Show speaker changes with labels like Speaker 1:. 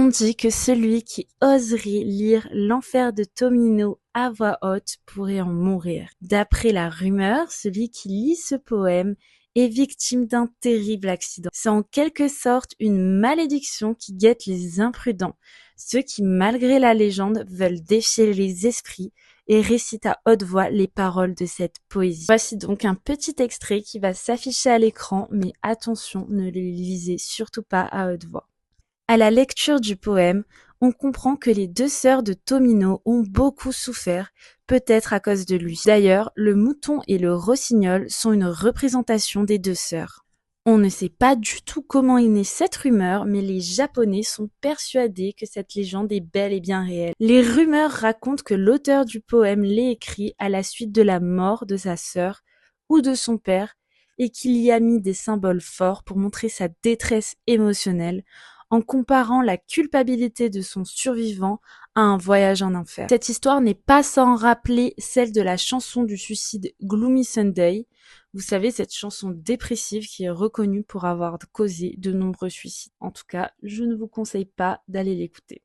Speaker 1: On dit que celui qui oserait lire L'enfer de Tomino à voix haute pourrait en mourir. D'après la rumeur, celui qui lit ce poème est victime d'un terrible accident. C'est en quelque sorte une malédiction qui guette les imprudents, ceux qui, malgré la légende, veulent défier les esprits et récitent à haute voix les paroles de cette poésie. Voici donc un petit extrait qui va s'afficher à l'écran, mais attention, ne le lisez surtout pas à haute voix. À la lecture du poème, on comprend que les deux sœurs de Tomino ont beaucoup souffert, peut-être à cause de lui. D'ailleurs, le mouton et le rossignol sont une représentation des deux sœurs. On ne sait pas du tout comment est née cette rumeur, mais les Japonais sont persuadés que cette légende est bel et bien réelle. Les rumeurs racontent que l'auteur du poème l'ait écrit à la suite de la mort de sa sœur ou de son père, et qu'il y a mis des symboles forts pour montrer sa détresse émotionnelle, en comparant la culpabilité de son survivant à un voyage en enfer. Cette histoire n'est pas sans rappeler celle de la chanson du suicide Gloomy Sunday. Vous savez, cette chanson dépressive qui est reconnue pour avoir causé de nombreux suicides. En tout cas, je ne vous conseille pas d'aller l'écouter.